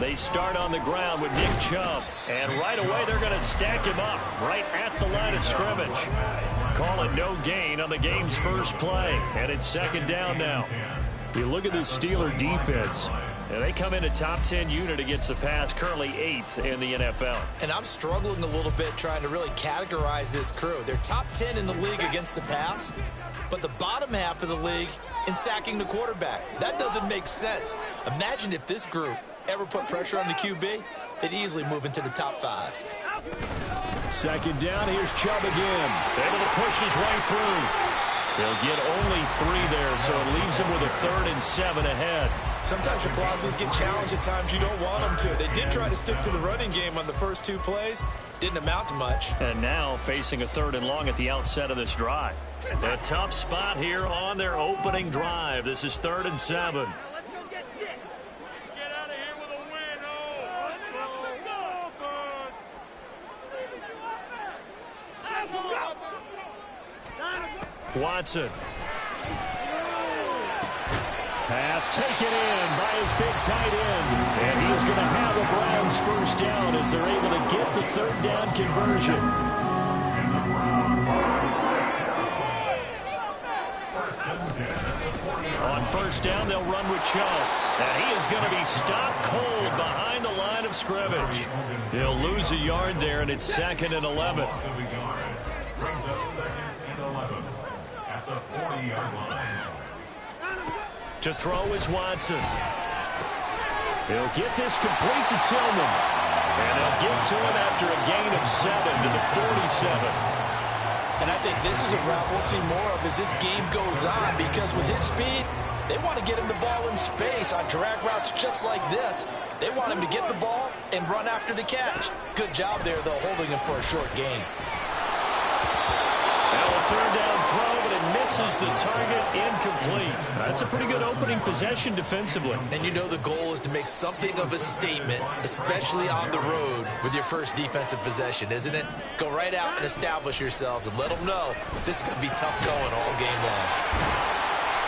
They start on the ground with Nick Chubb. And right away, they're going to stack him up right at the line of scrimmage. Call it no gain on the game's first play. And it's second down now. You look at this Steeler defense. And they come in a top 10 unit against the pass, currently 8th in the NFL. And I'm struggling a little bit trying to really categorize this crew. They're top 10 in the league against the pass, but the bottom half of the league in sacking the quarterback. That doesn't make sense. Imagine if this group ever put pressure on the QB, they'd easily move into the top 5. Second down, here's Chubb again. Able to push his way through. They'll get only 3 there, so it leaves him with a 3rd and 7 ahead. Sometimes your philosophies get challenged at times you don't want them to. They did try to stick to the running game on the first 2 plays. Didn't amount to much. And now facing a 3rd and long at the outset of this drive. A tough spot here on their opening drive. This is 3rd and 7. Watson. Pass taken in by his big tight end. And he is going to have the Browns first down as they're able to get the 3rd down conversion. On first down, they'll run with Chubb. And he is going to be stopped cold behind the line of scrimmage. They'll lose a yard there, and it's 2nd and 11. Brings up 2nd and 11 at the 40-yard line. To throw is Watson. He'll get this complete to Tillman. And they'll get to him after a gain of 7 to the 47. And I think this is a route we'll see more of as this game goes on, because with his speed, they want to get him the ball in space on drag routes just like this. They want him to get the ball and run after the catch. Good job there, though, holding him for a short gain. Now a 3rd down throw, but it misses the target, incomplete. That's a pretty good opening possession defensively. And you know the goal is to make something of a statement, especially on the road with your first defensive possession, isn't it? Go right out and establish yourselves and let them know this is going to be tough going all game long.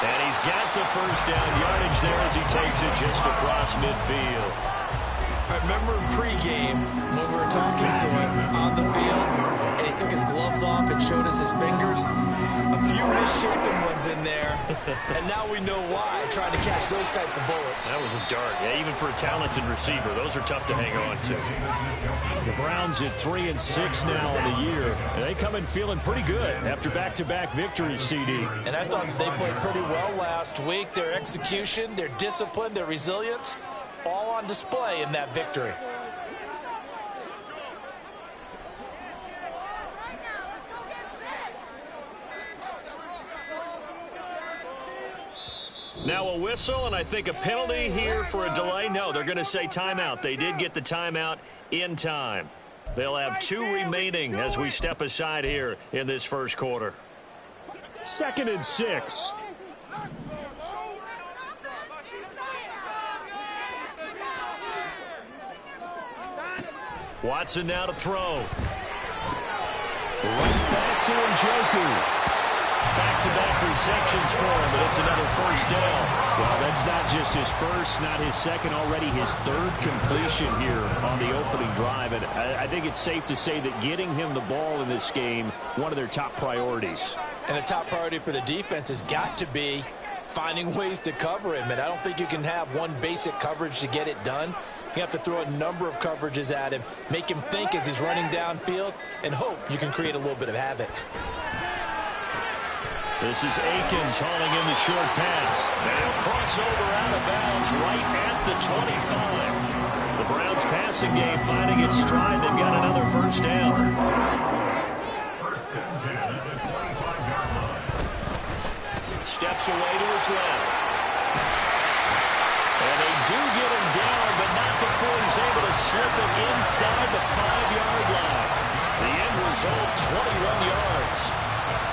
And he's got the first down yardage there as he takes it just across midfield. I remember in pregame when we were talking to him on the field, and he took his gloves off and showed us his fingers. A few misshapen ones in there, and now we know why, trying to catch those types of bullets. That was a dart. Yeah, even for a talented receiver, those are tough to hang on to. The Browns at 3 and 6 now in the year. And they come in feeling pretty good after back-to-back victories, CD. And I thought that they played pretty well last week. Their execution, their discipline, their resilience, all on display in that victory. Now a whistle, and I think a penalty here for a delay. No, they're going to say timeout. They did get the timeout in time. They'll have 2 remaining as we step aside here in this first quarter. 2nd and 6. Watson now to throw. Right back to Njoku. Back-to-back receptions for him, but it's another first down. Well, that's not just his first, not his second, already his 3rd completion here on the opening drive. And I think it's safe to say that getting him the ball in this game, one of their top priorities. And the top priority for the defense has got to be finding ways to cover him. And I don't think you can have one basic coverage to get it done. You have to throw a number of coverages at him, make him think as he's running downfield, and hope you can create a little bit of havoc. This is Akins hauling in the short pass. They'll cross over out of bounds right at the 25. The Browns passing game finding its stride. They've got another first down. First and 10 at the 25-yard line. Steps away to his left. And they do get him down, but not before he's able to slip it inside the 5-yard line. The end result, 21 yards.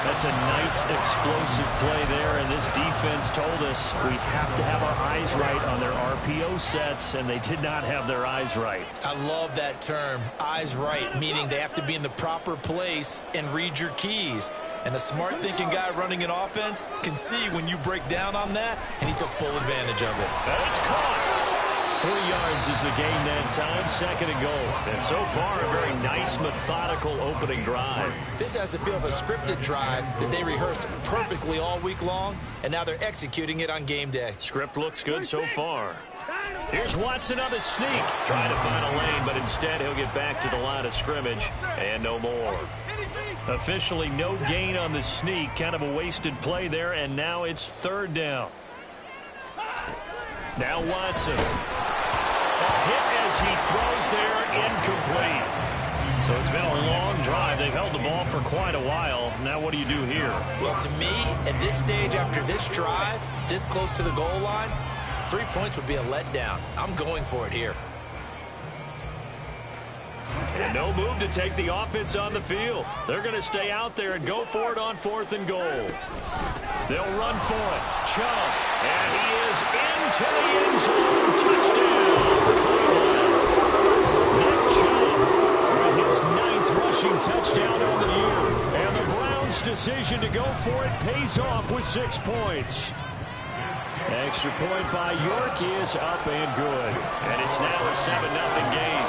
That's a nice explosive play there, and this defense told us we have to have our eyes right on their RPO sets, and they did not have their eyes right. I love that term, eyes right, meaning they have to be in the proper place and read your keys. And a smart thinking guy running an offense can see when you break down on that, and he took full advantage of it. And it's caught. 3 yards is the gain that time, 2nd and goal. And so far, a very nice, methodical opening drive. This has the feel of a scripted drive that they rehearsed perfectly all week long, and now they're executing it on game day. Script looks good so far. Here's Watson on the sneak. Trying to find a lane, but instead he'll get back to the line of scrimmage, and no more. Officially no gain on the sneak. Kind of a wasted play there, and now it's 3rd down. Now Watson. A hit as he throws there, incomplete. So it's been a long drive. They've held the ball for quite a while. Now what do you do here? Well, to me, at this stage after this drive, this close to the goal line, 3 points would be a letdown. I'm going for it here. And no move to take the offense on the field. They're going to stay out there and go for it on 4th and goal. They'll run for it. Chubb. And he is into the end zone. Touchdown. Nick Chubb with his 9th rushing touchdown on the year. And the Browns' decision to go for it pays off with 6 points. Extra point by York is up and good. And it's now a 7-0 game.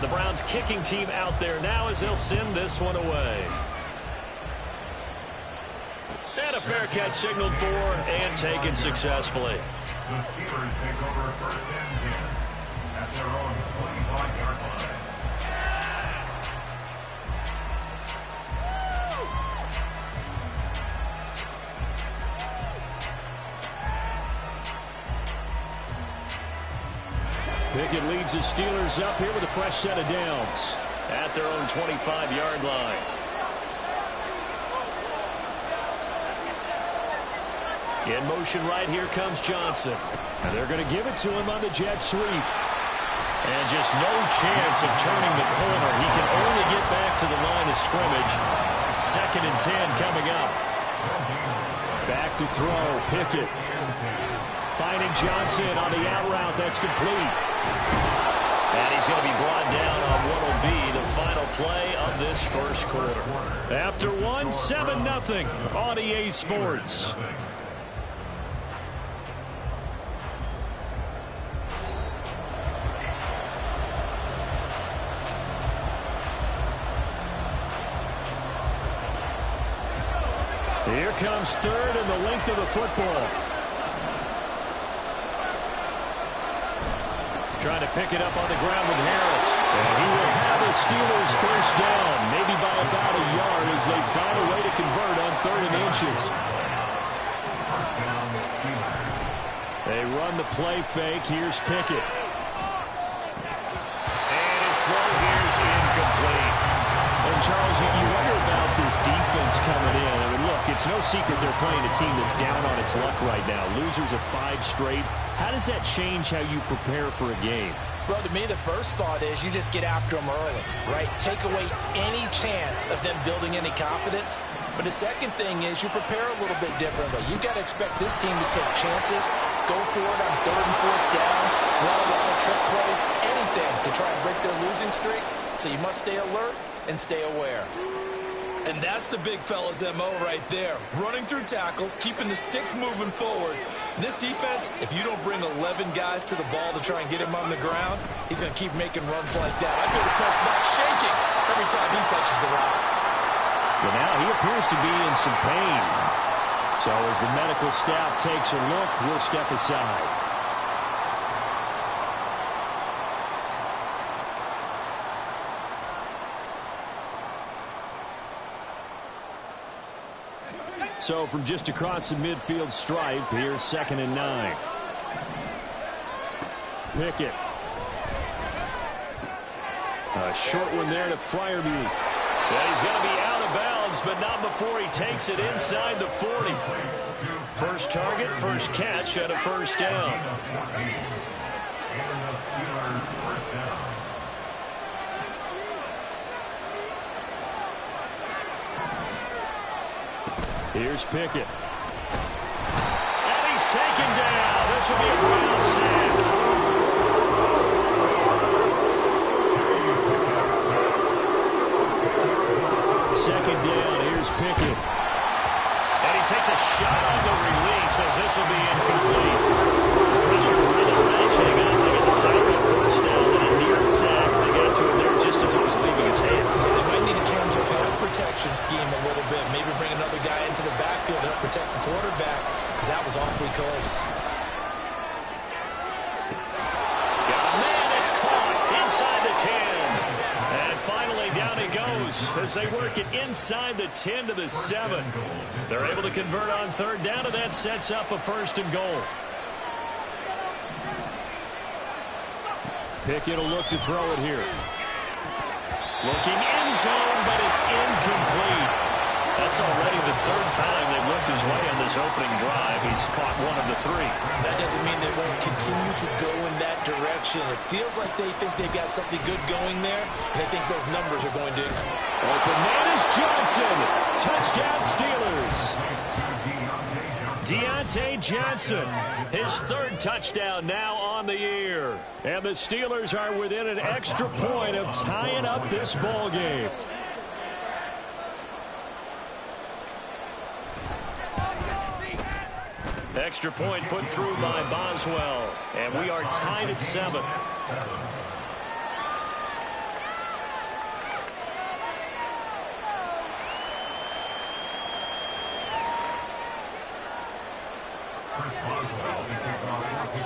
The Browns kicking team out there now as they'll send this one away. And a fair catch signaled for and taken successfully. The Steelers take over 1st and 10 at their own 25-yard line. Pickett leads the Steelers up here with a fresh set of downs at their own 25-yard line. In motion right here comes Johnson. And they're going to give it to him on the jet sweep. And just no chance of turning the corner. He can only get back to the line of scrimmage. 2nd and 10 coming up. Back to throw. Pickett. Finding Johnson on the out route. That's complete. And he's going to be brought down on what will be the final play of this first quarter. After one, 7-0 on EA Sports. Here comes 3rd and the length of the football. Trying to pick it up on the ground with Harris. And he will have the Steelers first down, maybe by about a yard as they find a way to convert on 3rd and inches. They run the play fake. Here's Pickett. And his throw here is incomplete. And Charles, you wonder about this defense coming in. I mean, look, it's no secret they're playing a team that's down on its luck right now. Losers of 5 straight. How does that change how you prepare for a game? Well, to me, the first thought is you just get after them early, right? Take away any chance of them building any confidence. But the second thing is you prepare a little bit differently. You've got to expect this team to take chances, go for it on 3rd and 4th downs, run a lot of trick plays, anything to try and break their losing streak. So you must stay alert and stay aware. And that's the big fella's MO right there. Running through tackles, keeping the sticks moving forward. This defense, if you don't bring 11 guys to the ball to try and get him on the ground, he's going to keep making runs like that. I feel the press box shaking every time he touches the rock. Well, now he appears to be in some pain. So as the medical staff takes a look, we'll step aside. So from just across the midfield stripe, here's 2nd and 9. Pickett. A short one there to Freiermuth. Well, he's going to be out of bounds, but not before he takes it inside the 40. First target, first catch at a first down. Here's Pickett. And he's taken down. This will be a Brown sack. down. Here's Pickett. And he takes a shot on the release as this will be incomplete. Pressure really ratcheting up. They get the sack on first down, then a near sack. They got to him there just as it was leaving his hand. Yeah, they might need to change their pass protection scheme a little bit. Maybe bring another guy into the backfield to help protect the quarterback, because that was awfully close. Got a man that's caught inside the 10. And finally down he goes as they work it inside the 10 to the 7. They're able to convert on third down, and that sets up a 1st and goal. Pickett will look to throw it here. Looking end zone, but it's incomplete. That's already the 3rd time they've looked his way on this opening drive. He's caught 1 of the 3. That doesn't mean they won't continue to go in that direction. It feels like they think they've got something good going there, and I think those numbers are going to increase. Open man is Johnson. Touchdown Steelers. Deontay Johnson, his 3rd touchdown now on the year. And the Steelers are within an extra point of tying up this ball game. Extra point put through by Boswell. And we are tied at 7.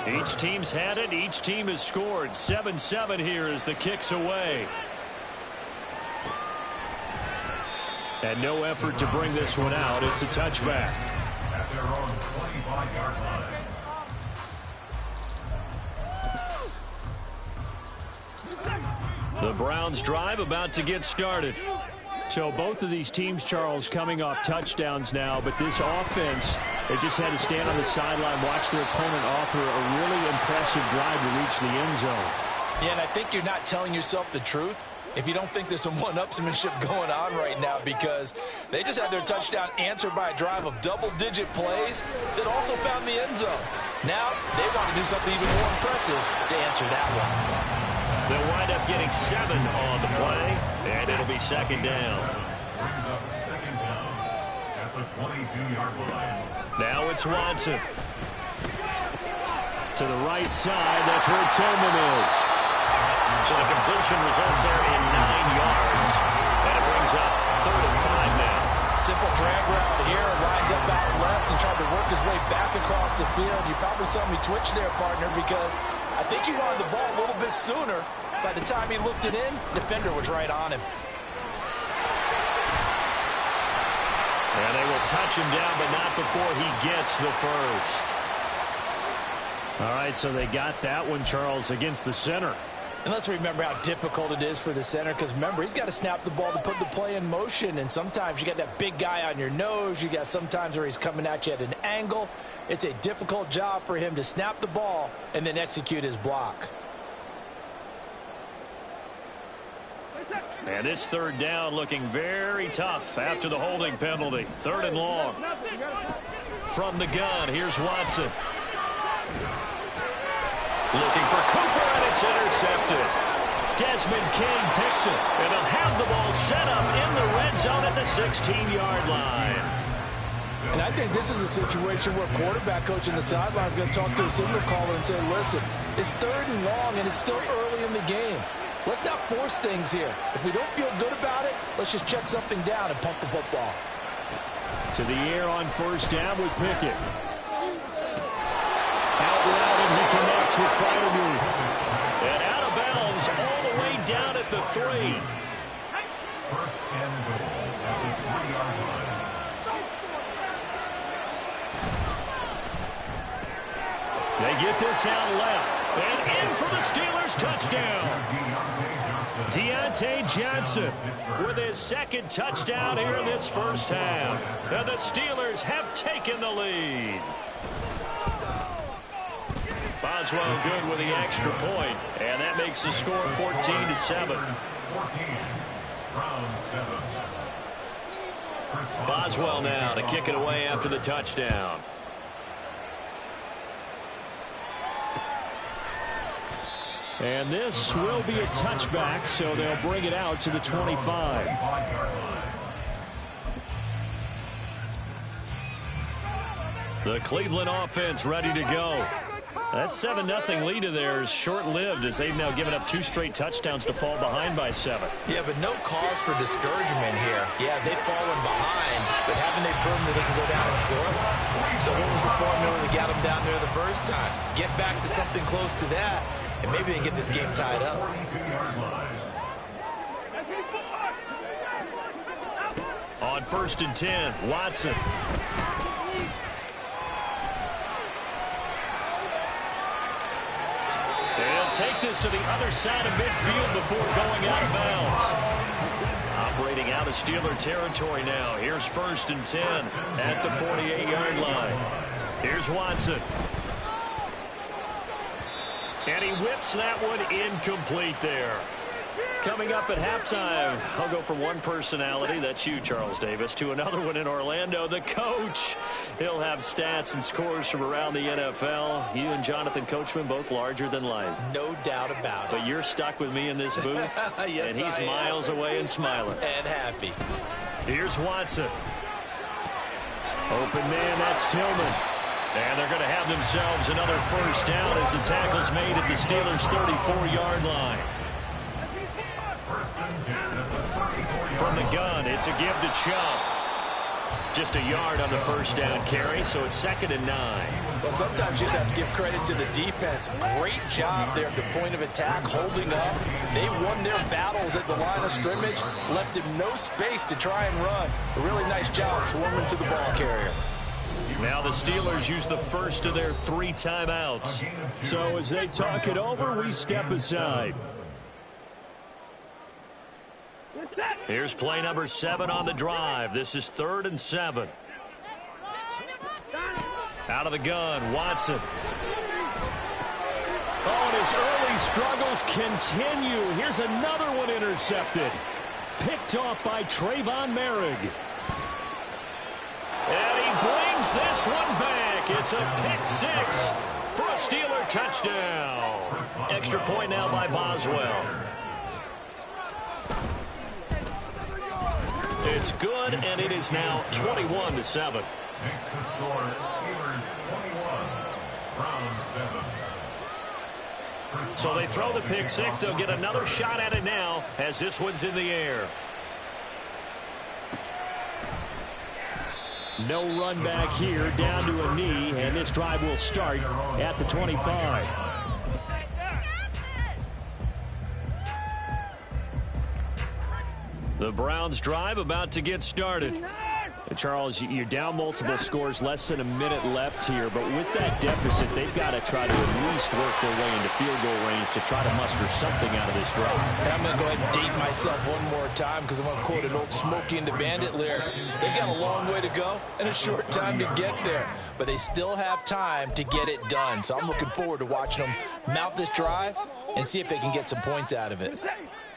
Each team's had it. Each team has scored. 7-7 here as the kick's away. And no effort to bring this one out. It's a touchback. At their own 25-yard line. The Browns drive about to get started. So both of these teams, Charles, coming off touchdowns now, but this offense, they just had to stand on the sideline, watch their opponent offer a really impressive drive to reach the end zone. Yeah, and I think you're not telling yourself the truth if you don't think there's some one-upsmanship going on right now, because they just had their touchdown answered by a drive of double-digit plays that also found the end zone. Now they want to do something even more impressive to answer that one. They'll wind up getting 7 on the play, and it'll be 2nd down. Brings up 2nd down at the 22-yard line. Now it's Watson. To the right side, that's where Tillman is. So the completion results there in 9 yards. And it brings up 3rd and 5 now. Simple drag route here, lined up out left and tried to work his way back across the field. You probably saw me twitch there, partner, because I think he wanted the ball a little bit sooner. By the time he looked it in, the defender was right on him. And they will touch him down, but not before he gets the 1st. All right, so they got that one, Charles, against the center. And let's remember how difficult it is for the center, because remember, he's got to snap the ball to put the play in motion, and sometimes you got that big guy on your nose. You got sometimes where he's coming at you at an angle. It's a difficult job for him to snap the ball and then execute his block. And this 3rd down looking very tough after the holding penalty. 3rd and long. From the gun, here's Watson. Looking for Cooper, and it's intercepted. Desmond King picks it, and they'll have the ball set up in the red zone at the 16-yard line. And I think this is a situation where quarterback coach in the sideline is going to talk to a signal caller and say, listen, it's 3rd and long, and it's still early in the game. Let's not force things here. If we don't feel good about it, let's just check something down and pump the football. To the air on 1st down with Pickett. Out route, and he connects with Fryermuth. And out of bounds all the way down at the 3. 1st and goal at the 3-yard line. They get this out left. And in for the Steelers touchdown. Deontay Johnson with his 2nd touchdown here in this 1st half. And the Steelers have taken the lead. Boswell good with the extra point, and that makes the score 14-7. Boswell now to kick it away after the touchdown. And this will be a touchback, so they'll bring it out to the 25. The Cleveland offense ready to go. That 7-0 lead of theirs short-lived as they've now given up 2 straight touchdowns to fall behind by 7. Yeah, but no cause for discouragement here. Yeah, they've fallen behind, but haven't they proven that they can go down and score? So what was the formula that got them down there the first time? Get back to something close to that, and maybe they get this game tied up. On 1st and 10, Watson. They'll take this to the other side of midfield before going out of bounds. Operating out of Steeler territory now. Here's 1st and 10 at the 48-yard line. Here's Watson. And he whips that one incomplete there. Coming up at halftime, I'll go from one personality, that's you, Charles Davis, to another one in Orlando, the coach. He'll have stats and scores from around the NFL. You and Jonathan Coachman both larger than life. No doubt about it. But you're stuck with me in this booth, yes, and he's miles away and smiling. And happy. Here's Watson. Open man, that's Tillman. And they're going to have themselves another first down as the tackle's made at the Steelers' 34-yard line. From the gun, it's a give to Chubb. Just a yard on the first down carry, so it's 2nd and 9. Well, sometimes you just have to give credit to the defense. Great job there at the point of attack, holding up. They won their battles at the line of scrimmage, left him no space to try and run. A really nice job swarming to the ball carrier. Now the Steelers use the first of their 3 timeouts. So as they talk it over, we step aside. Here's play number 7 on the drive. This is 3rd and 7. Out of the gun, Watson. Oh, and his early struggles continue. Here's another one intercepted. Picked off by Trayvon Merrick. And he brings this one back. It's a pick 6 for a Steeler touchdown. Extra point now by Boswell. It's good, and it is now 21-7. Makes the score Steelers 21, Browns 7. So they throw the pick 6. They'll get another shot at it now as this one's in the air. No run back here, down to a knee, and this drive will start at the 25. The Browns drive about to get started. And Charles, you're down multiple scores, less than a minute left here, but with that deficit, they've got to try to at least work their way into field goal range to try to muster something out of this drive. And I'm going to go ahead and date myself one more time because I'm going to quote an old Smokey and the Bandit lyric. They got a long way to go and a short time to get there, but they still have time to get it done. So I'm looking forward to watching them mount this drive and see if they can get some points out of it.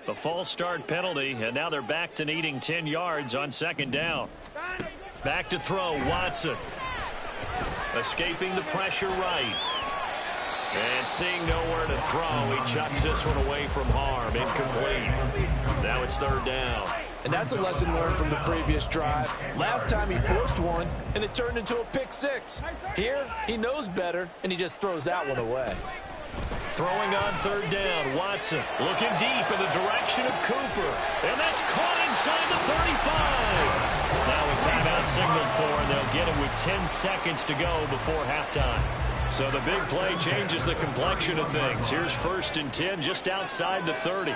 The false start penalty, and now they're back to needing 10 yards on 2nd down. Back to throw, Watson. Escaping the pressure right. And seeing nowhere to throw, he chucks this one away from harm. Incomplete. Now it's 3rd down. And that's a lesson learned from the previous drive. Last time he forced one, and it turned into a pick 6. Here, he knows better, and he just throws that one away. Throwing on 3rd down, Watson looking deep in the direction of Cooper. And that's caught inside the 35. Now a timeout signaled for, and they'll get it with 10 seconds to go before halftime. So the big play changes the complexion of things. Here's 1st and 10 just outside the 30.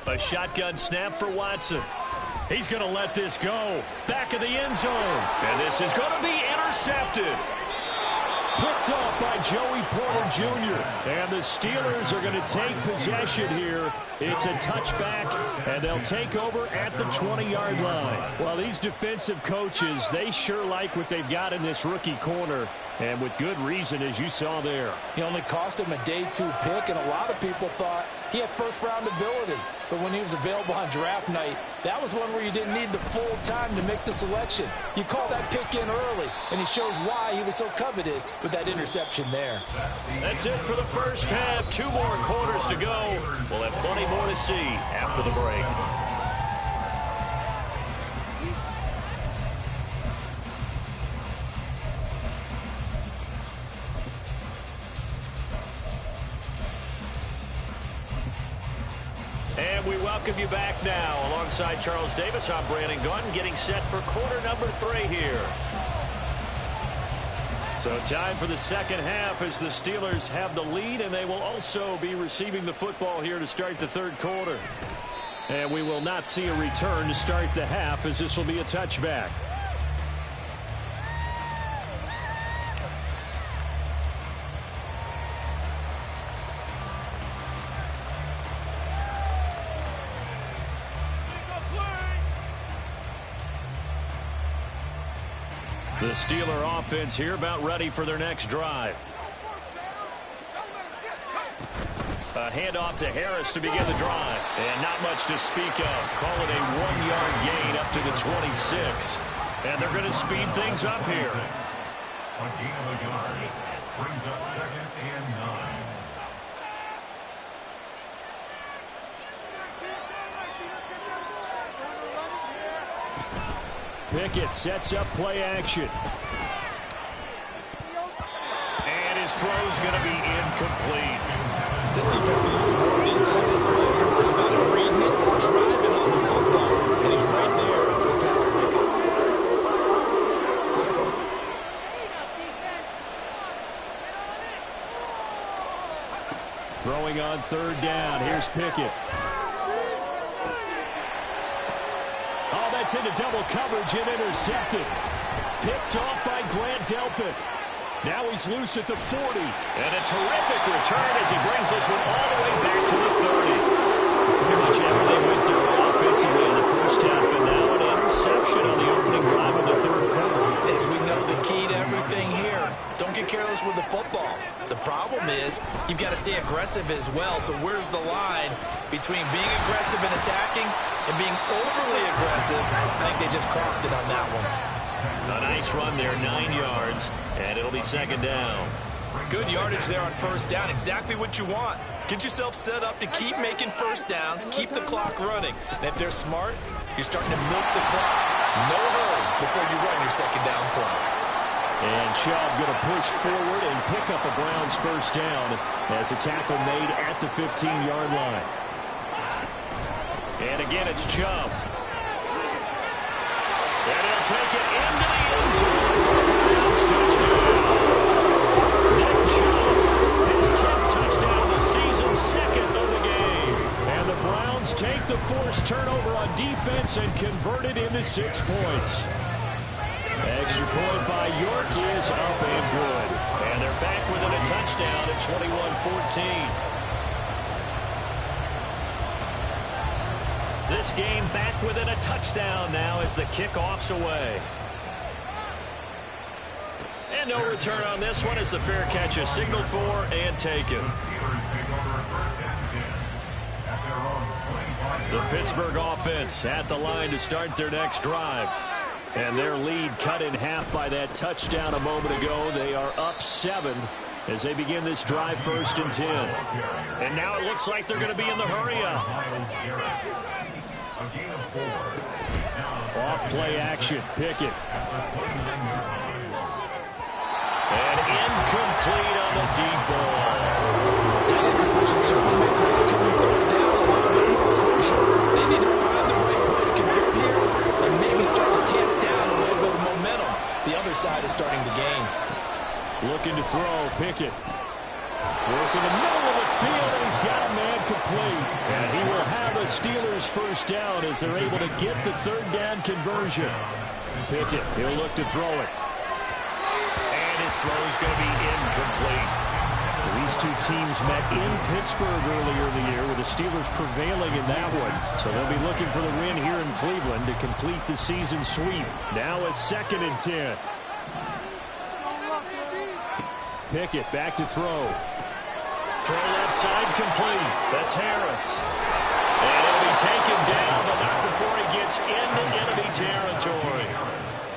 A shotgun snap for Watson. He's going to let this go. Back of the end zone. And this is going to be intercepted. Picked off by Joey Porter Jr. And the Steelers are going to take possession here. It's a touchback, and they'll take over at the 20-yard line. Well, these defensive coaches, they sure like what they've got in this rookie corner, and with good reason, as you saw there. He only cost him a day 2 pick, and a lot of people thought he had first-round ability. But when he was available on draft night, that was one where you didn't need the full time to make the selection. You call that pick in early, and he shows why he was so coveted with that interception there. That's it for the first half. 2 more quarters to go. We'll have plenty more to see after the break. welcome you back now. Alongside Charles Davis, I'm Brandon Gunn, getting set for quarter number 3 here. So time for the second half as the Steelers have the lead, and they will also be receiving the football here to start the third quarter. And we will not see a return to start the half, as this will be a touchback. The Steeler offense here about ready for their next drive. A handoff to Harris to begin the drive. And not much to speak of. Call it a 1-yard gain up to the 26. And they're going to speed things up here. A gain of a yard. Brings up 2nd and 9. Pickett sets up play action. And his throw's going to be incomplete. This defense can use some more of these types of plays. They've got him reading it, driving on the football, and he's right there for the pass breakup. Throwing on 3rd down. Here's Pickett. Oh, that's into double coverage and intercepted. Picked off by Grant Delpit. Now he's loose at the 40. And a terrific return as he brings this one all the way back to the 30. Pretty much everything went their way offensively in the first half, but now an interception on the opening drive of the third quarter. As we know, the key to everything here, don't get careless with the football. The problem is you've got to stay aggressive as well. So where's the line between being aggressive and attacking and being overly aggressive? I think they just crossed it on that one. A nice run there, 9 yards, and it'll be 2nd down. Good yardage there on 1st down, exactly what you want. Get yourself set up to keep making 1st downs, keep the clock running. And if they're smart, you're starting to milk the clock. No hurry before you run your 2nd down play. And Chubb going to push forward and pick up a Browns 1st down as a tackle made at the 15-yard line. And again, it's Chubb. And he'll take it into the end zone for a Browns touchdown. Nick Chubb, his 10th touchdown of the season, 2nd of the game. And the Browns take the forced turnover on defense and convert it into 6 points. Extra point by York is up and good. And they're back within a touchdown at 21-14. This game back within a touchdown now as the kickoff's away. And no return on this one as the fair catch is signaled for and taken. The Pittsburgh offense at the line to start their next drive. And their lead cut in half by that touchdown a moment ago. They are up 7 as they begin this drive 1st and 10. And now it looks like they're going to be in the hurry-up. Off play action, Pickett. And incomplete on the deep ball. That interception certainly makes this upcoming 3rd down a little bit more crucial. They need to find the right play to convert here and maybe start to tamp down a little bit of momentum. The other side is starting to gain. Looking to throw, Pickett. Working the middle of the field, and he's got a man complete. And he will have a Steelers 1st down as they're able to get the 3rd down conversion. Pickett, he'll look to throw it. And his throw is going to be incomplete. These two teams met in Pittsburgh earlier in the year with the Steelers prevailing in that one. So they'll be looking for the win here in Cleveland to complete the season sweep. Now a 2nd and 10. Pickett back to throw. Throw left side complete. That's Harris. And it'll be taken down, but not before he gets into enemy territory.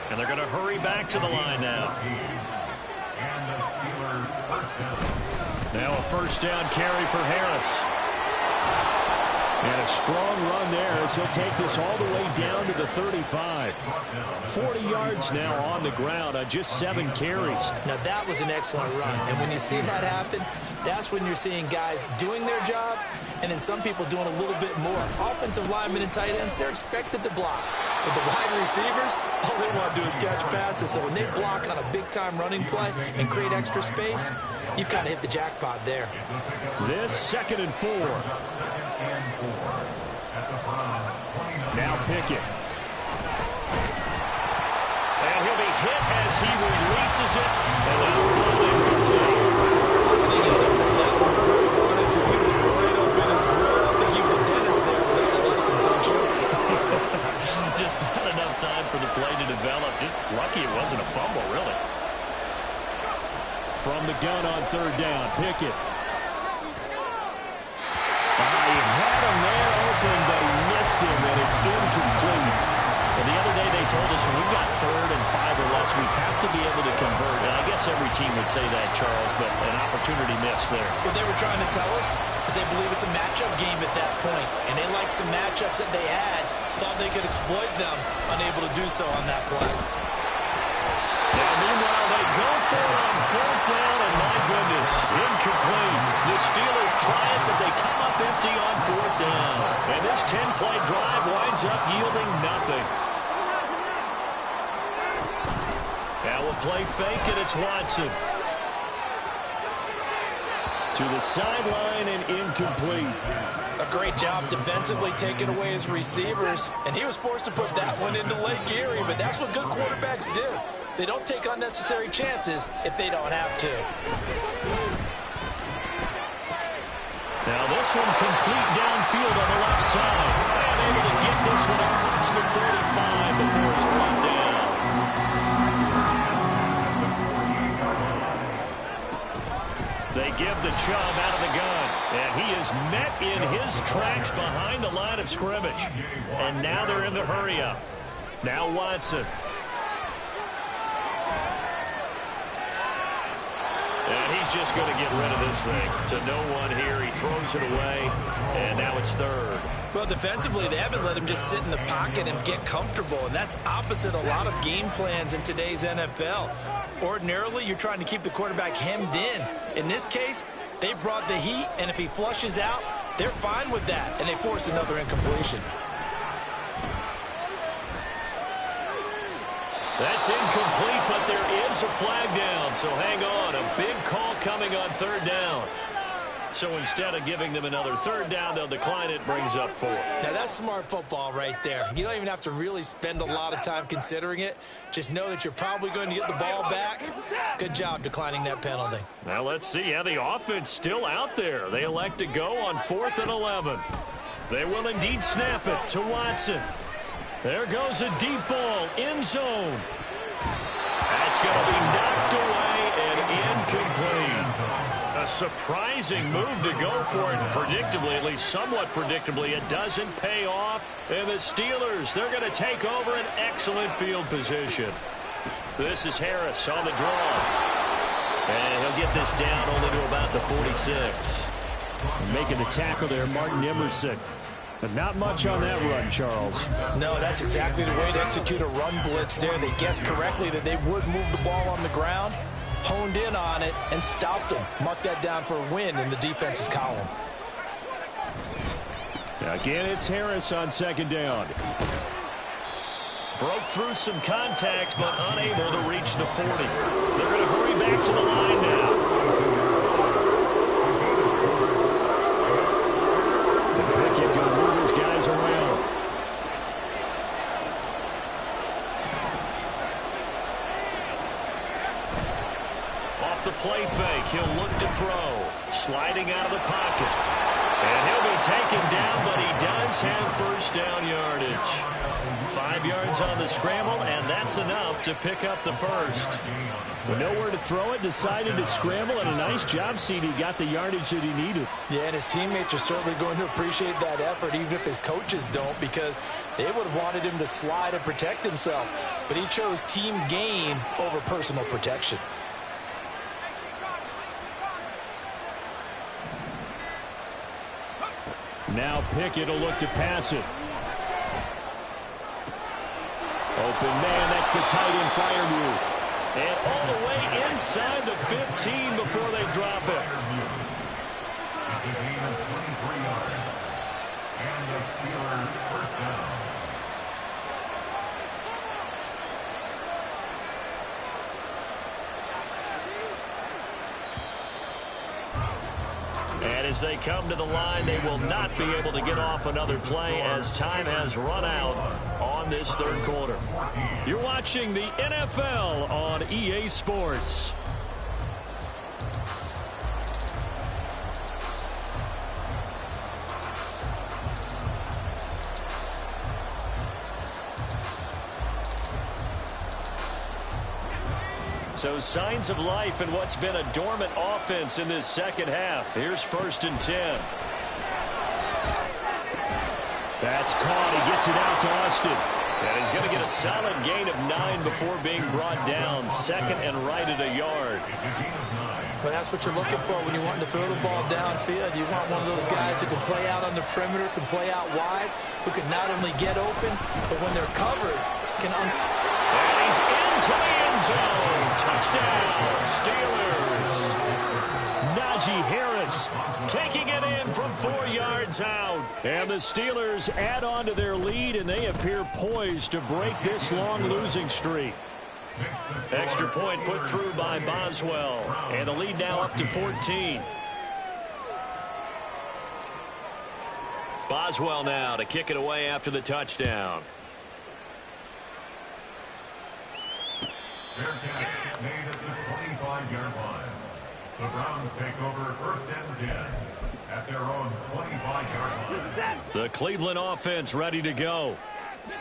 And they're going to hurry back to the line now. Now a 1st down carry for Harris. And a strong run there as he'll take this all the way down to the 35. 40 yards now on the ground on just 7 carries. Now that was an excellent run. And when you see that happen, that's when you're seeing guys doing their job and then some people doing a little bit more. Offensive linemen and tight ends, they're expected to block. But the wide receivers, all they want to do is catch passes. So when they block on a big-time running play and create extra space, you've kind of hit the jackpot there. This 2nd and 4. Now Pickett. And he'll be hit as he releases it. And that'll fall incomplete. I think he had to bring that one where he wanted to. He was right up in his grill. I think he was a dentist there without a license, don't you? Just not enough time for the play to develop. Just lucky it wasn't a fumble, really. From the gun on 3rd down, Pickett. He had him there open, but he missed him, and it's incomplete. And the other day they told us when we've got 3rd and 5 or less, we have to be able to convert. And I guess every team would say that, Charles, but an opportunity missed there. What they were trying to tell us is they believe it's a matchup game at that point, and they liked some matchups that they had, thought they could exploit them, unable to do so on that play. Now, meanwhile, they go for it on 4th down, and my goodness, incomplete. The Steelers try it, but they come up empty on 4th down. And this 10-play drive winds up yielding nothing. Now we'll play fake, and it's Watson. To the sideline and incomplete. A great job defensively taking away his receivers, and he was forced to put that one into Lake Erie, but that's what good quarterbacks do. They don't take unnecessary chances if they don't have to. Now this one complete downfield on the left side. And able to get this one across the 35 before he's brought down. They give the Chubb out of the gun. And he is met in his tracks behind the line of scrimmage. And now they're in the hurry-up. Now Watson. And he's just going to get rid of this thing. To no one here. He throws it away. And now it's 3rd. Well, defensively, they haven't let him just sit in the pocket and get comfortable. And that's opposite a lot of game plans in today's NFL. Ordinarily, you're trying to keep the quarterback hemmed in. In this case, they brought the heat. And if he flushes out, they're fine with that. And they force another incompletion. That's incomplete, but there is a flag down, so hang on. A big call coming on 3rd down. So instead of giving them another 3rd down, they'll decline it, brings up 4. Now, that's smart football right there. You don't even have to really spend a lot of time considering it. Just know that you're probably going to get the ball back. Good job declining that penalty. Now let's see how the offense still out there. They elect to go on 4th and 11. They will indeed snap it to Watson. There goes a deep ball, end zone. That's going to be knocked away and incomplete. A surprising move to go for it, predictably, at least somewhat predictably. It doesn't pay off. And the Steelers, they're going to take over an excellent field position. This is Harris on the draw. And he'll get this down only to about the 46. Making the tackle there, Martin Emerson. But not much on that run, Charles. No, that's exactly the way to execute a run blitz there. They guessed correctly that they would move the ball on the ground, honed in on it, and stopped them. Mark that down for a win in the defense's column. Again, it's Harris on 2nd down. Broke through some contact, but unable to reach the 40. They're going to hurry back to the line now. Pickett going to move his guys around. Off the play fake, he'll look to throw. Sliding out of the pocket. And he'll be taken down, but he does have 1st down yardage. 5 yards on the scramble, and that's enough to pick up the 1st. With nowhere to throw it, decided to scramble, and a nice job, CD. Got the yardage that he needed. Yeah, and his teammates are certainly going to appreciate that effort, even if his coaches don't, because they would have wanted him to slide and protect himself. But he chose team gain over personal protection. Now Pickett will look to pass it. Open man, that's the tight end fire move. And all the way inside the 15 before they drop it. It's a gain of 23 yards. And the Steelers first down. And as they come to the line, they will not be able to get off another play as time has run out on this third quarter. You're watching the NFL on EA Sports. So signs of life in what's been a dormant offense in this second half. Here's 1st and 10. That's caught. He gets it out to Austin. And he's going to get a solid gain of 9 before being brought down. 2nd and right at a yard. Well, that's what you're looking for when you want to throw the ball downfield. You want one of those guys who can play out on the perimeter, can play out wide, who can not only get open, but when they're covered, can... And he's into the end zone. Touchdown, Steelers. Najee Harris taking it in from 4 yards out. And the Steelers add on to their lead, and they appear poised to break this long losing streak. Extra point put through by Boswell. And the lead now up to 14. Boswell now to kick it away after the touchdown. Fair catch made at the 25-yard line. The Browns take over 1st and 10 at their own 25-yard line. The Cleveland offense ready to go.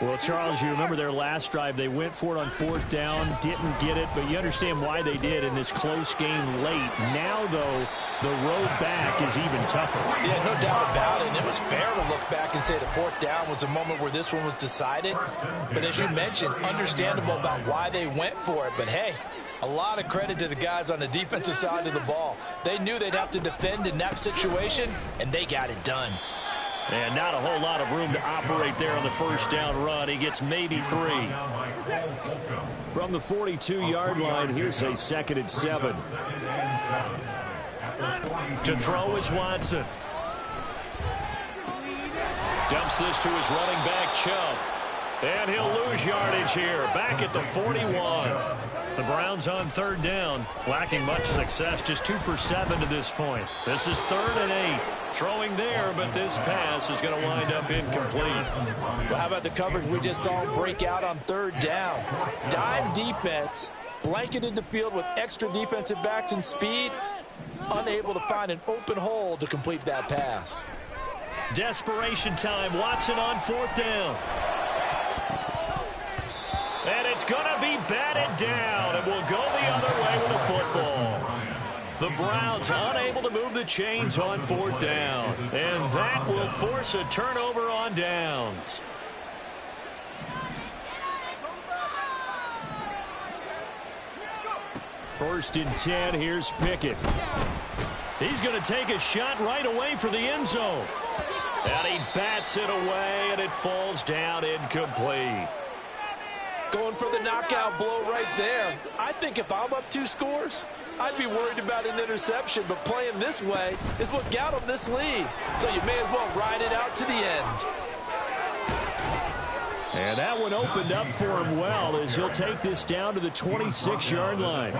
Well, Charles, you remember their last drive. They went for it on 4th down, didn't get it, but you understand why they did in this close game late. Now, though, the road back is even tougher. Yeah, no doubt about it. And it was fair to look back and say the 4th down was a moment where this one was decided. But as you mentioned, understandable about why they went for it. But, hey, a lot of credit to the guys on the defensive side of the ball. They knew they'd have to defend in that situation, and they got it done. And not a whole lot of room to operate there on the 1st down run. He gets maybe 3. From the 42-yard line, here's a 2nd and 7. To throw is Watson. Dumps this to his running back, Chubb. And he'll lose yardage here. Back at the 41. The Browns on 3rd down. Lacking much success. Just 2 for 7 to this point. This is 3rd and 8. Throwing there, but this pass is going to wind up incomplete. Well, how about the coverage we just saw him break out on 3rd down? Dime defense, blanketed the field with extra defensive backs and speed, unable to find an open hole to complete that pass. Desperation time. Watson on 4th down. And it's going to be batted down, and we'll go the other way with the football. The Browns unable to move the chains on 4th down. And that will force a turnover on downs. First and 10, here's Pickett. He's going to take a shot right away for the end zone. And he bats it away, and it falls down incomplete. Going for the knockout blow right there. I think if I'm up 2 scores, I'd be worried about an interception, but playing this way is what got him this lead. So you may as well ride it out to the end. And that one opened up for him well as he'll take this down to the 26-yard line.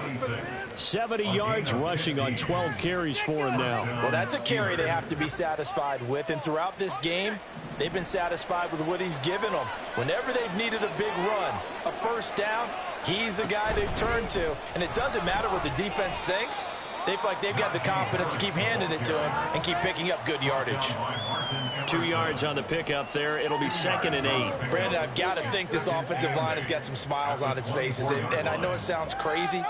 70 yards rushing on 12 carries for him now. Well, that's a carry they have to be satisfied with, and throughout this game, they've been satisfied with what he's given them. Whenever they've needed a big run, a 1st down, he's the guy they've turned to. And it doesn't matter what the defense thinks. They feel like they've got the confidence to keep handing it to him and keep picking up good yardage. 2 yards on the pickup there. It'll be 2nd and 8. Brandon, I've got to think this offensive line has got some smiles on its faces. And I know it sounds crazy,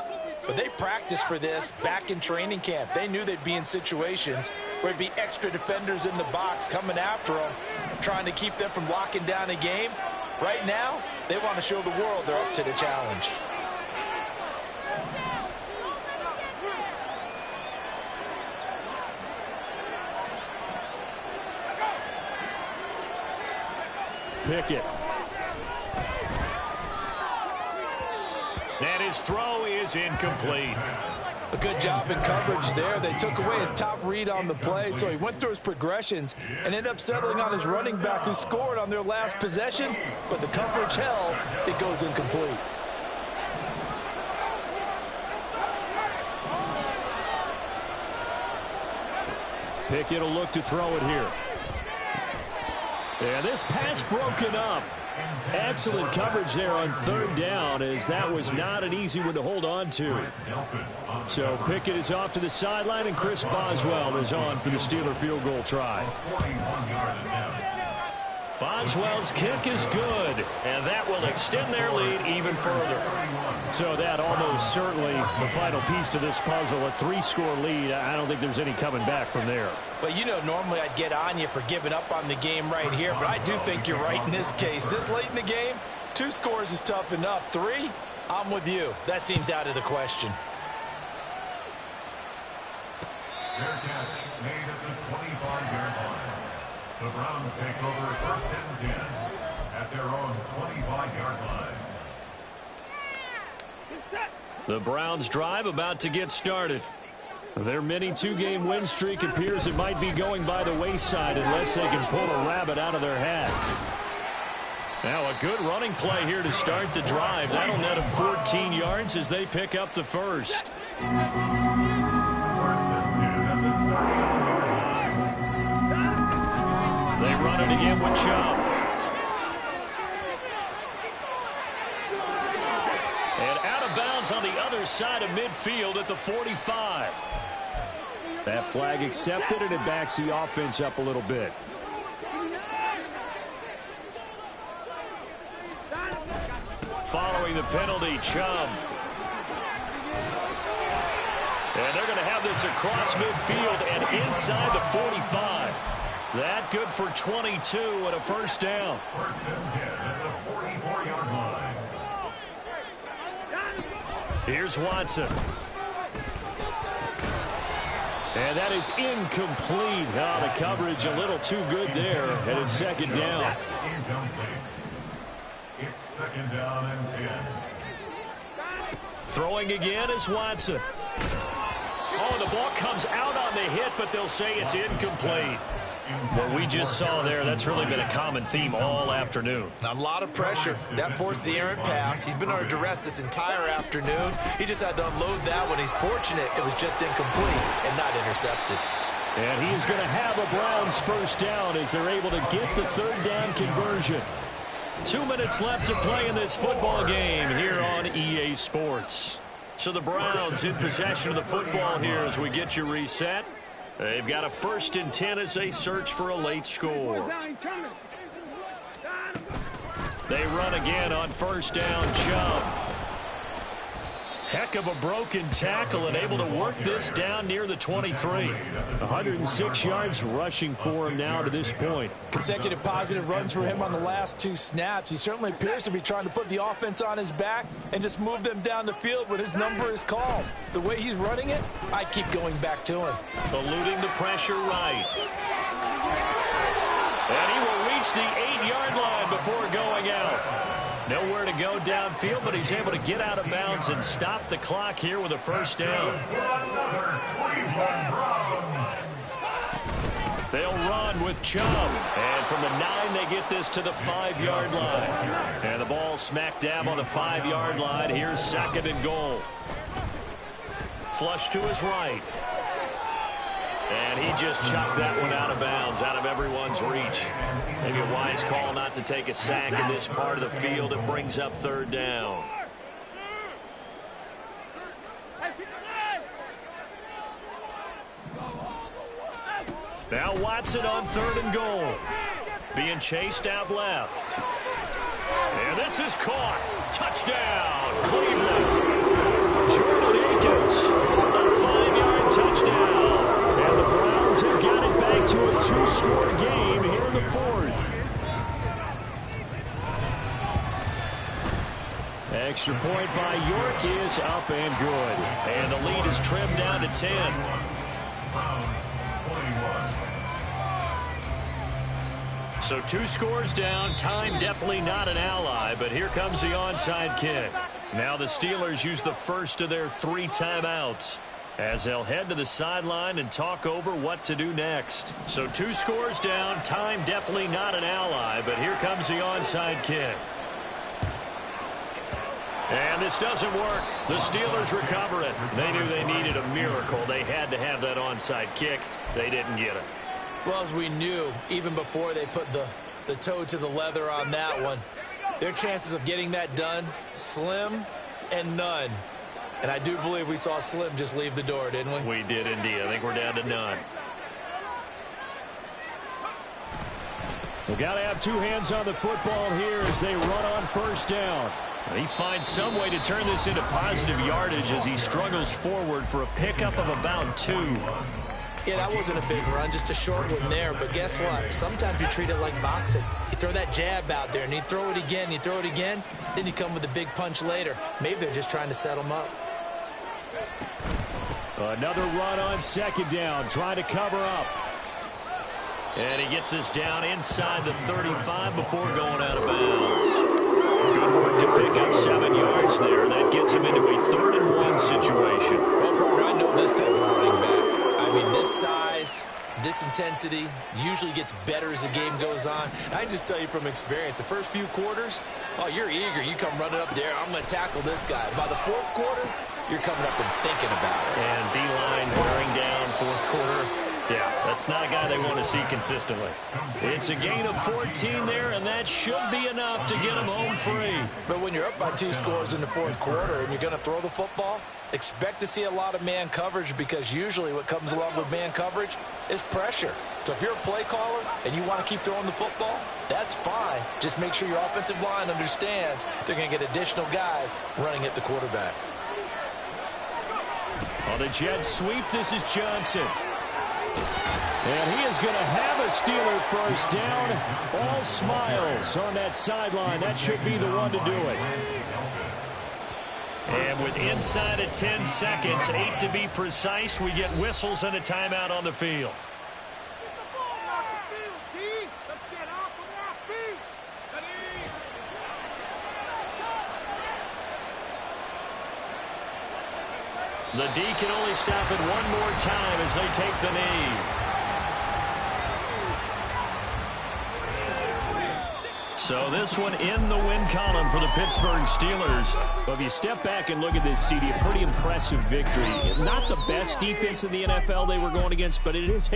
but they practiced for this back in training camp. They knew they'd be in situations where it'd be extra defenders in the box coming after them, trying to keep them from locking down a game. Right now, they want to show the world they're up to the challenge. Pickett. And his throw is incomplete. A good job in coverage there. They took away his top read on the play, so he went through his progressions and ended up settling on his running back who scored on their last possession, but the coverage held. It goes incomplete. Pickett will look to throw it here. And this pass broken up. Excellent coverage there on third down, as that was not an easy one to hold on to. So Pickett is off to the sideline, and Chris Boswell is on for the Steeler field goal try. Boswell's kick is good, and that will extend their lead even further. So that almost certainly the final piece to this puzzle, a 3-score lead. I don't think there's any coming back from there. But you know, normally I'd get on you for giving up on the game right here, but I do think you're right in this case. This late in the game, 2 scores is tough enough. 3, I'm with you. That seems out of the question. Fair catch made at the 25-yard line. The Browns take over first and 10 at their own 25-yard line. The Browns drive about to get started. Their mini 2-game win streak appears it might be going by the wayside unless they can pull a rabbit out of their hat. Now a good running play here to start the drive. That'll net them 14 yards as they pick up the first. First and 10 at the 30-yard line. They run it again with Chubb. And out of bounds on the other side of midfield at the 45. That flag accepted, and it backs the offense up a little bit. Following the penalty, Chubb. And they're going to have this across midfield and inside the 45. That good for 22 and a first down. First and 10 at the 44-yard line. Here's Watson. And that is incomplete. Oh, the coverage a little too good there. And it's second down. Incomplete. It's second down and 10. Throwing again is Watson. Oh, the ball comes out on the hit, but they'll say it's incomplete. What we just saw there, that's really been a common theme all afternoon. A lot of pressure. That forced the errant pass. He's been under duress this entire afternoon. He just had to unload that one. He's fortunate it was just incomplete and not intercepted. And he is going to have a Browns first down as they're able to get the third down conversion. 2 minutes left to play in this football game here on EA Sports. So the Browns in possession of the football here as we get you reset. They've got a first and 10 as they search for a late score. They run again on first down. Chubb. Heck of a broken tackle and able to work this down near the 23. 106 yards rushing for him now to this point. Consecutive positive runs for him on the last 2 snaps. He certainly appears to be trying to put the offense on his back and just move them down the field when his number is called. The way he's running it, I keep going back to him. Eluding the pressure right. And he will reach the 8-yard line before going out. Nowhere to go downfield, but he's able to get out of bounds and stop the clock here with a first down. They'll run with Chubb. And from the 9, they get this to the 5-yard line. And the ball smack dab on the 5-yard line. Here's second and goal. Flush to his right. And he just chucked that one out of bounds, out of everyone's reach. Maybe a wise call not to take a sack in this part of the field. It brings up third down. Now Watson on third and goal. Being chased out left. And this is caught. Touchdown, Cleveland. Jordan Akins, a 5-yard touchdown. And the Browns have got it back to a 2-score game here in the 4th. Extra point by York is up and good. And the lead is trimmed down to 10. So 2 scores down. Time definitely not an ally, but here comes the onside kick. Now the Steelers use the first of their 3 timeouts as they'll head to the sideline and talk over what to do next. So 2 scores down. Time definitely not an ally, but here comes the onside kick. And this doesn't work. The Steelers recover it. They knew they needed a miracle. They had to have that onside kick. They didn't get it. Well, as we knew, even before they put the toe to the leather on that one, their chances of getting that done, slim and none. And I do believe we saw Slim just leave the door, didn't we? We did indeed. I think we're down to none. We've got to have 2 hands on the football here as they run on first down. And he finds some way to turn this into positive yardage as he struggles forward for a pickup of about 2. Yeah, that wasn't a big run, just a short one there. But guess what? Sometimes you treat it like boxing. You throw that jab out there, and you throw it again, you throw it again, then you come with a big punch later. Maybe they're just trying to set them up. Another run on second down, trying to cover up. And he gets us down inside the 35 before going out of bounds. Good work to pick up 7 yards there. That gets him into a 3rd and 1 situation. Well, partner, I know this type of running back. I mean, this size, this intensity usually gets better as the game goes on. And I can just tell you from experience, the first few quarters, oh, you're eager. You come running up there, I'm going to tackle this guy. By the 4th quarter, you're coming up and thinking about it. And D-line wearing down 4th quarter. Yeah, that's not a guy they want to see consistently. It's a gain of 14 there, and that should be enough to get him home free. But when you're up by 2 scores in the 4th quarter and you're going to throw the football, expect to see a lot of man coverage, because usually what comes along with man coverage is pressure. So if you're a play caller and you want to keep throwing the football, that's fine. Just make sure your offensive line understands they're going to get additional guys running at the quarterback. On the jet sweep, this is Johnson. And he is going to have a Steeler first down. All smiles on that sideline. That should be the one to do it. And with inside of 10 seconds, 8 to be precise, we get whistles and a timeout on the field. The D can only stop it one more time as they take the knee. So this one in the win column for the Pittsburgh Steelers. But if you step back and look at this, CD, a pretty impressive victory. Not the best defense in the NFL they were going against, but it is